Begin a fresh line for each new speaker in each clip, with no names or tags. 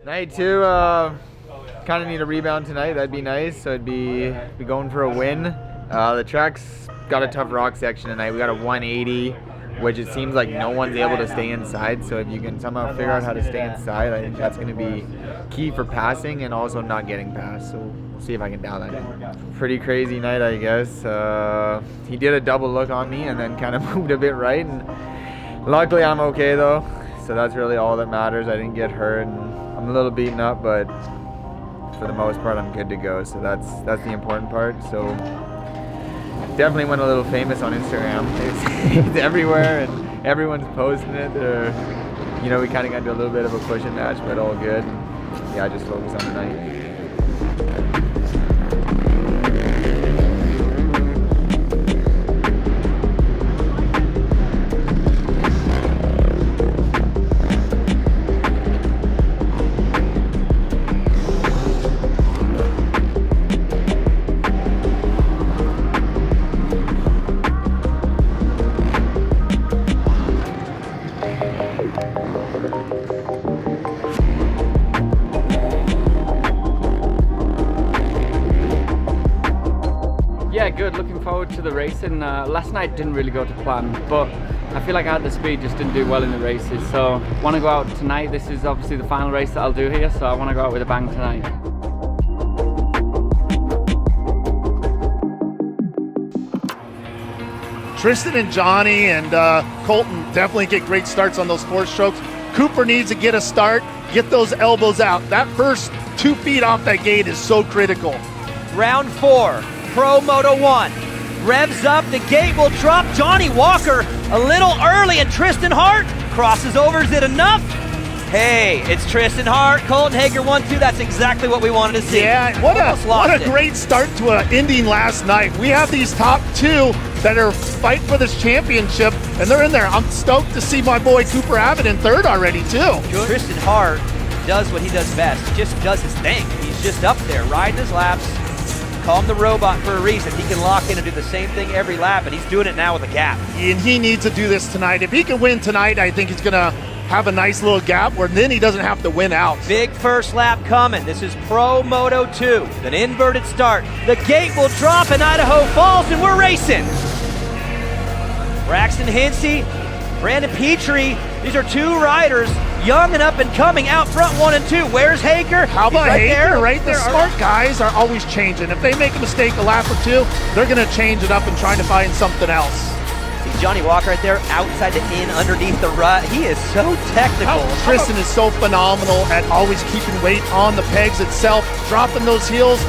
Night 2, kind of need a rebound tonight. That'd be nice. So it'd be going for a win. The track's got a tough rock section tonight. We got a 180, which it seems like no one's able to stay inside. So if you can somehow figure out how to stay inside, I think that's going to be key for passing and also not getting past. So we'll see if I can dial that in. Pretty crazy night, I guess. He did a double look on me and then kind of moved a bit right. And luckily I'm okay though. So that's really all that matters. I didn't get hurt. And I'm a little beaten up, but for the most part, I'm good to go. So that's the important part. So definitely went a little famous on Instagram. It's everywhere, and everyone's posting it. We kind of got into a little bit of a pushing match, but all good. Yeah, just focus on the night.
Yeah, good. Looking forward to the racing. Last night didn't really go to plan, but I feel like I had the speed, just didn't do well in the races. So want to go out tonight. This is obviously the final race that I'll do here, so I want to go out with a bang tonight.
Tristan and Johnny and Colton definitely get great starts on those 4 strokes. Cooper needs to get a start, get those elbows out. That first 2 feet off that gate is so critical.
Round 4, Pro Moto 1. Revs up, the gate will drop. Johnny Walker a little early, and Tristan Hart crosses over. Is it enough? Hey, it's Tristan Hart, Colton Hager 1-2. That's exactly what we wanted to see.
Yeah, what a great start to an ending last night. We have these top 2 that are fighting for this championship, and they're in there. I'm stoked to see my boy Cooper Abbott in 3rd already, too.
Good. Tristan Hart does what he does best. He just does his thing. He's just up there, riding his laps. Call him the robot for a reason. He can lock in and do the same thing every lap, and he's doing it now with a gap.
And he needs to do this tonight. If he can win tonight, I think he's going to have a nice little gap where then he doesn't have to win out.
Big first lap coming. This is Pro Moto 2. An inverted start. The gate will drop in Idaho Falls, and we're racing. Braxton Hinsey, Brandon Petrie. These are 2 riders, young and up and coming, out front 1 and 2. Where's Hager?
How about Hager, right? The smart guys are always changing. If they make a mistake a lap or 2, they're going to change it up and trying to find something else.
See Johnny Walker right there, outside the in, underneath the rut. He is so technical.
Tristan is so phenomenal at always keeping weight on the pegs itself, dropping those heels.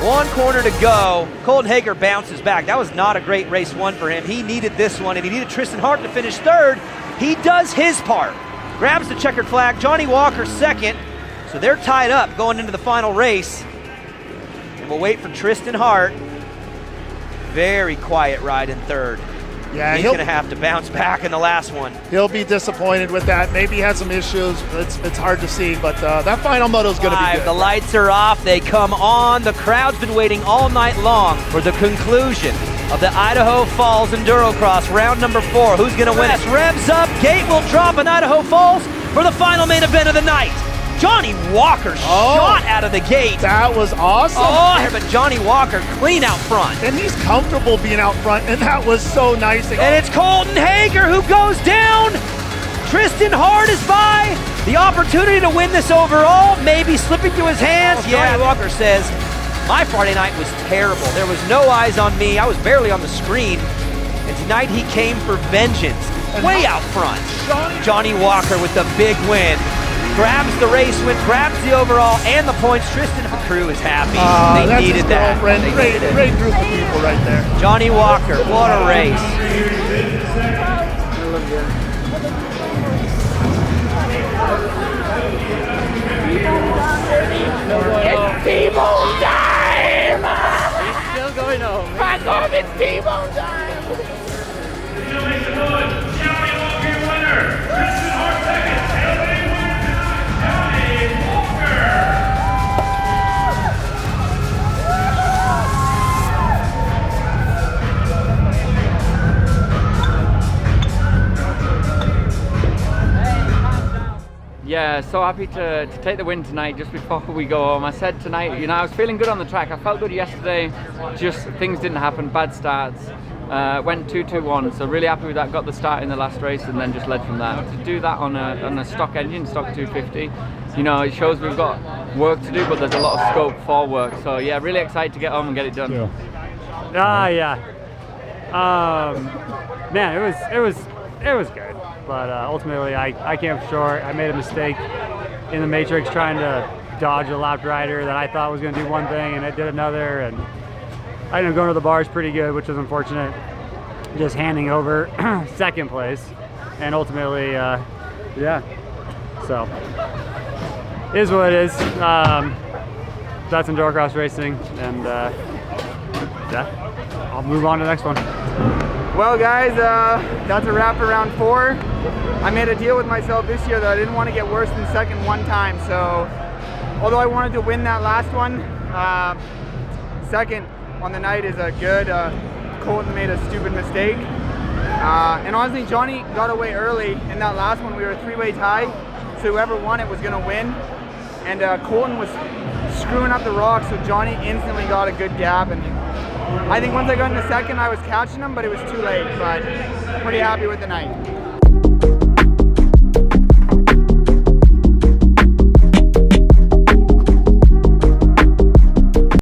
1 corner to go. Colton Hager bounces back. That was not a great race 1 for him. He needed this one, and he needed Tristan Hart to finish 3rd. He does his part. Grabs the checkered flag. Johnny Walker 2nd. So they're tied up going into the final race. And we'll wait for Tristan Hart. Very quiet ride in 3rd.
Yeah,
he's going to have to bounce back in the last one.
He'll be disappointed with that. Maybe he had some issues. It's hard to see, but that final moto is going to be good.
The lights are off. They come on. The crowd's been waiting all night long for the conclusion of the Idaho Falls EnduroCross round number 4. Who's going to win it? Revs up. Gate will drop in Idaho Falls for the final main event of the night. Johnny Walker shot out of the gate.
That was awesome.
Oh, but Johnny Walker clean out front.
And he's comfortable being out front, and that was so nice.
And it's Colton Hager who goes down. Tristan Hart is by. The opportunity to win this overall maybe slipping through his hands. Johnny Walker says, my Friday night was terrible. There was no eyes on me. I was barely on the screen. And tonight he came for vengeance. Way out front. Johnny Walker with the big win. Grabs the race win, grabs the overall and the points. Tristan, the crew is happy. They needed that.
Great group of people right there.
Johnny Walker, what a race.
It's T-Bone time!
He's still going home.
Back home, it's T-Bone time!
Johnny Walker winner. Tristan Hart 2nd.
Yeah, so happy to take the win tonight just before we go home. I said tonight, you know, I was feeling good on the track. I felt good yesterday, just things didn't happen, bad starts. Went 2-2-1, so really happy with that. Got the start in the last race and then just led from that. To do that on a stock engine, stock 250, you know, it shows we've got work to do, but there's a lot of scope for work. So yeah, really excited to get home and get it done.
Yeah. Man, it was good, but ultimately I came up short. I made a mistake in the matrix trying to dodge a lap rider that I thought was going to do one thing and it did another, and I ended up going to the bars pretty good, which was unfortunate. Just handing over second place, and ultimately, yeah. So is what it is. That's EnduroCross racing, and yeah, I'll move on to the next one.
Well guys, that's a wrap for round 4. I made a deal with myself this year that I didn't want to get worse than second one time, so although I wanted to win that last one, second on the night is a good. Colton made a stupid mistake, and honestly Johnny got away early in that last one. We were a 3-way tie, so whoever won it was going to win, and Colton was screwing up the rocks, so Johnny instantly got a good gap, and I think once I got into second I was catching him, but it was too late. But pretty happy with the night.